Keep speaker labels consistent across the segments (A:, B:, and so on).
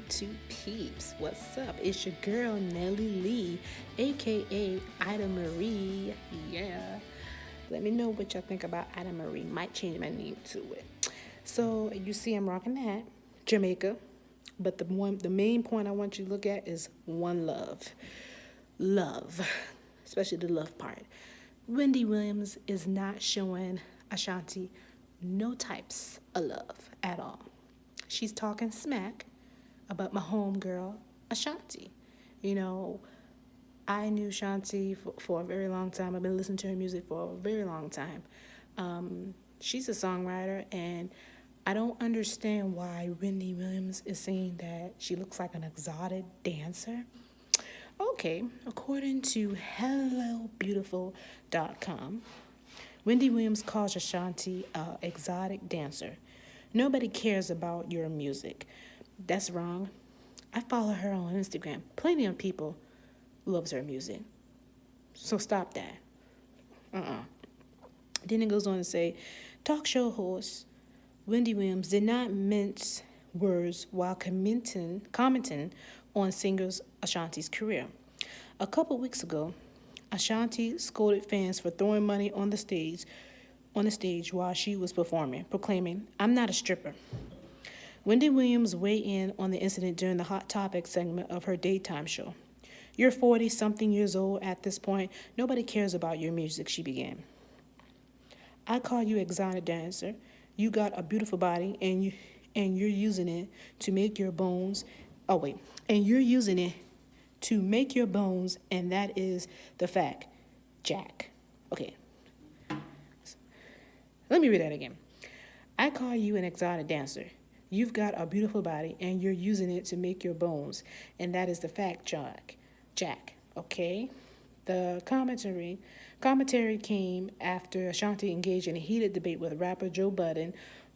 A: YouTube peeps? What's up? It's your girl Nelly Lee, aka Ida Marie. Yeah. Let me know what y'all think about Ida Marie. Might change my name to it. So you see, I'm rocking that Jamaica, but the main point I want you to look at is one love, especially the love part. Wendy Williams is not showing Ashanti no types of love at all. She's talking smack about my homegirl, Ashanti. You know, I knew Ashanti for a very long time. I've been listening to her music for a very long time. She's a songwriter, and I don't understand why Wendy Williams is saying that she looks like an exotic dancer. Okay, according to HelloBeautiful.com, Wendy Williams calls Ashanti an exotic dancer. Nobody cares about your music. That's wrong. I follow her on Instagram. Plenty of people loves her music. So stop that. Then it goes on to say, talk show host Wendy Williams did not mince words while commenting on singers Ashanti's career. A couple weeks ago, Ashanti scolded fans for throwing money on the stage while she was performing, proclaiming, "I'm not a stripper." Wendy Williams weighed in on the incident during the Hot Topic segment of her daytime show. "You're 40-something years old at this point. Nobody cares about your music," she began. "I call you exotic dancer. You got a beautiful body, and you're using it to make your bones. Oh wait, and you're using it to make your bones, and that is the fact, Jack." Okay, let me read that again. "I call you an exotic dancer. You've got a beautiful body, and you're using it to make your bones, and that is the fact, Jack. Okay." The commentary came after Ashanti engaged in a heated debate with rapper Joe Budden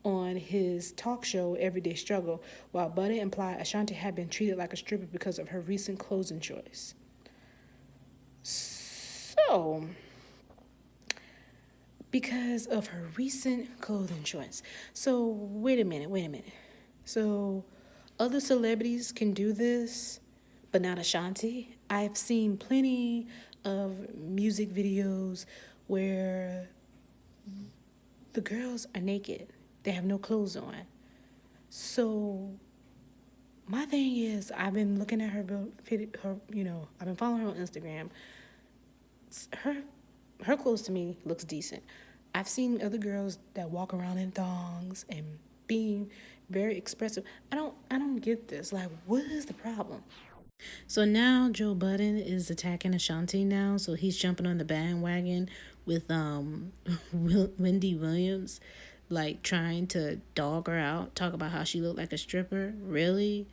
A: on his talk show Everyday Struggle, while Budden implied Ashanti had been treated like a stripper because of her recent clothing choice. So, because of her recent clothing choice. So, wait a minute. So, other celebrities can do this, but not Ashanti? I've seen plenty of music videos where the girls are naked. They have no clothes on. So, my thing is, I've been looking at her, I've been following her on Instagram. Her clothes to me looks decent. I've seen other girls that walk around in thongs and being very expressive. I don't get this. Like, what is the problem? So now Joe Budden is attacking Ashanti now, so he's jumping on the bandwagon with Wendy Williams, like trying to dog her out, talk about how she looked like a stripper. Really?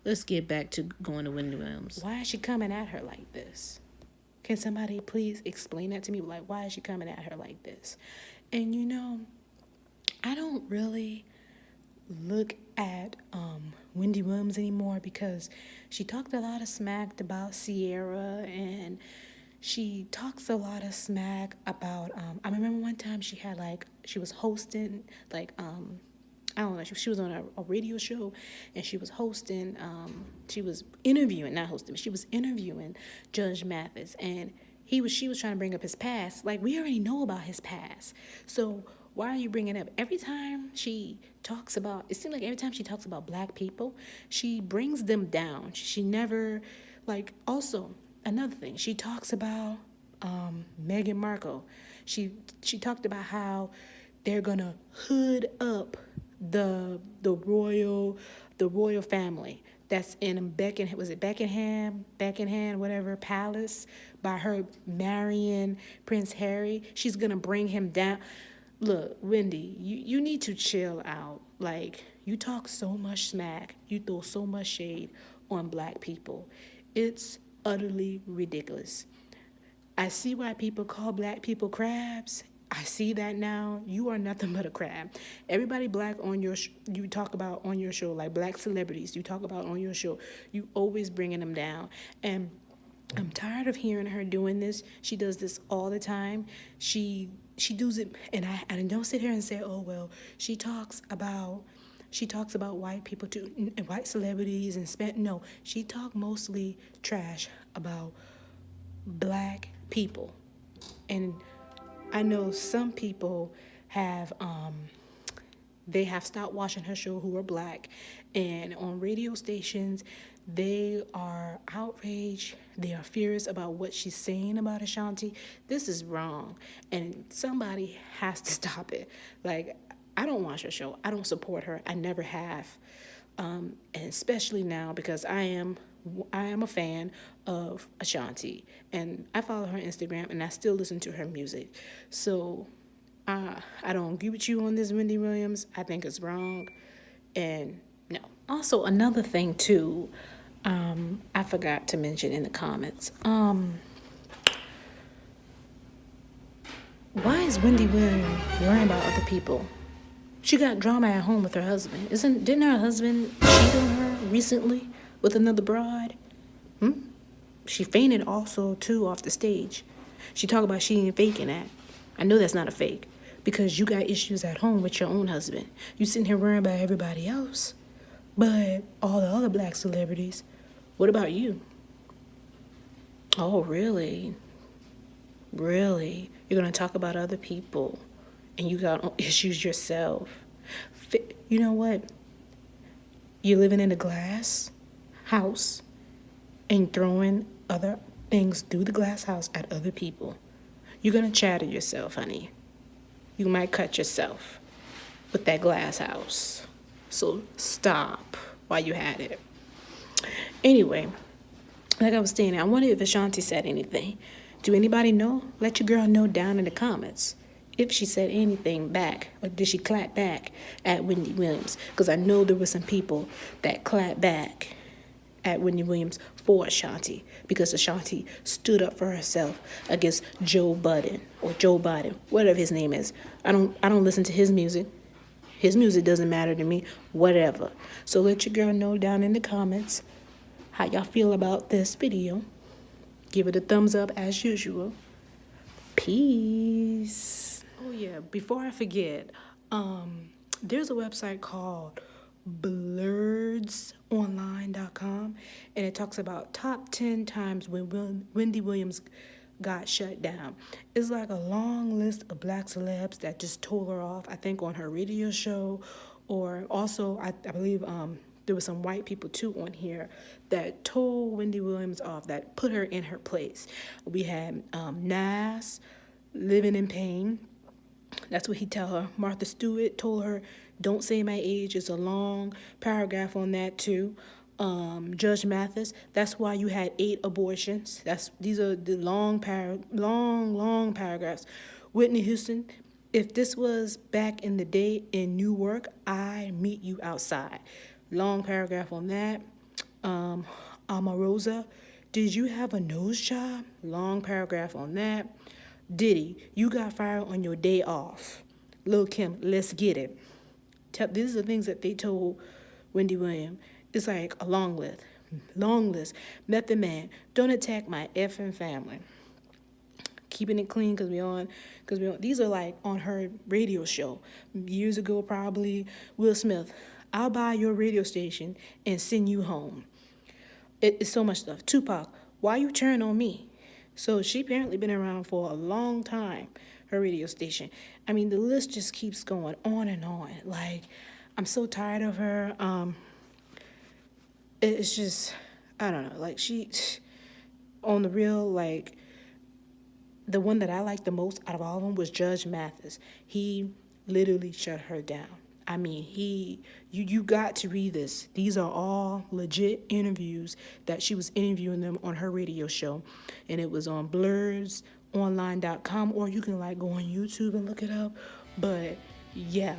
A: Let's get back to going to Wendy Williams. Why is she coming at her like this? Can somebody please explain that to me? Like, why is she coming at her like this? And I don't really look at Wendy Williams anymore because she talked a lot of smack about Sierra, and she talks a lot of smack about I remember one time she was hosting I don't know, she was on a radio show, and she was hosting, she was interviewing, not hosting, but she was interviewing Judge Mathis, and she was trying to bring up his past. Like, we already know about his past. So why are you bringing it up? Every time she talks about, it seems like every time she talks about black people, she brings them down. She never, also, another thing, she talks about Meghan Markle. She talked about how they're gonna hood up the royal family that's in Buckingham, whatever palace, by her marrying Prince Harry. She's gonna bring him down. Look, Wendy, you need to chill out. Like, you talk so much smack, you throw so much shade on black people. It's utterly ridiculous. I see why people call black people crabs. I see that now. You are nothing but a crab. Everybody black on your you talk about on your show, like black celebrities you talk about on your show, you always bringing them down. And I'm tired of hearing her doing this. She does this all the time. She does it, and I don't sit here and say, oh well, she talks about she talks about white people too, and white celebrities and no, she talked mostly trash about black people. And I know some people have they have stopped watching her show who are black, and on radio stations they are outraged, they are furious about what she's saying about Ashanti. This is wrong, and somebody has to stop it. Like, I don't watch her show, I don't support her, I never have, and especially now because I am a fan of Ashanti, and I follow her Instagram, and I still listen to her music. So I don't agree with you on this, Wendy Williams. I think it's wrong, and no. Also, another thing too, I forgot to mention in the comments. Why is Wendy Williams worrying about other people? She got drama at home with her husband. Didn't her husband cheat on her recently with another broad? She fainted also too off the stage. She talked about she ain't faking that. I know that's not a fake, because you got issues at home with your own husband. You sitting here worrying about everybody else, but all the other black celebrities, what about you? Oh, really? Really? You're gonna talk about other people, and you got issues yourself. You know what? You're living in a glass house and throwing other things through the glass house at other people. You're gonna chatter yourself, honey. You might cut yourself with that glass house. So stop while you had it. Anyway, like I was saying, I wonder if Ashanti said anything. Do anybody know? Let your girl know down in the comments if she said anything back, or did she clap back at Wendy Williams? Because I know there were some people that clapped back at Wendy Williams for Ashanti, because Ashanti stood up for herself against Joe Budden, or Joe Biden, whatever his name is. I don't listen to his music. His music doesn't matter to me, whatever. So let your girl know down in the comments how y'all feel about this video. Give it a thumbs up as usual. Peace. Oh yeah, before I forget, there's a website called blurredsonline.com, and it talks about top 10 times when Wendy Williams got shut down. It's like a long list of black celebs that just told her off, I think on her radio show, or also I believe there were some white people too on here that told Wendy Williams off, that put her in her place. We had Nas, Living in Pain. That's what he tell her. Martha Stewart told her, don't say my age. It's a long paragraph on that too. Judge Mathis, that's why you had 8 abortions. These are the long paragraphs. Whitney Houston, if this was back in the day in Newark, I meet you outside. Long paragraph on that. Omarosa, did you have a nose job? Long paragraph on that. Diddy, you got fired on your day off. Lil' Kim, let's get it. These are the things that they told Wendy Williams. It's like a long list. Long list. Method Man, don't attack my effing family. Keeping it clean because we on. These are like on her radio show. Years ago, probably. Will Smith, I'll buy your radio station and send you home. It's so much stuff. Tupac, why you turn on me? So she apparently been around for a long time, her radio station. I mean, the list just keeps going on and on. Like, I'm so tired of her. It's just, I don't know. Like, she, on the real, like, the one that I liked the most out of all of them was Judge Mathis. He literally shut her down. I mean, you got to read this. These are all legit interviews that she was interviewing them on her radio show. And it was on blurredsonline.com, or you can like go on YouTube and look it up. But yeah,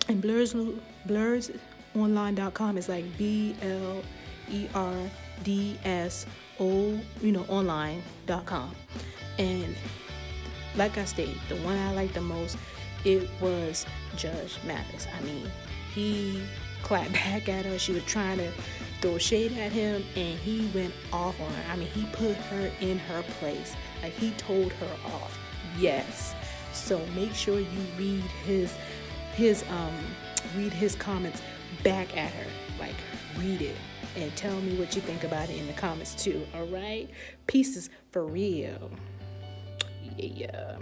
A: and blurredsonline.com is like BLERDSO, online.com. And like I stated, the one I liked the most, it was Judge Mathis. I mean, he clapped back at her. She was trying to throw shade at him, and he went off on her. I mean, he put her in her place. Like, he told her off. Yes. So make sure you read his read his comments back at her. Like, read it and tell me what you think about it in the comments too. All right, pieces for real. Yeah.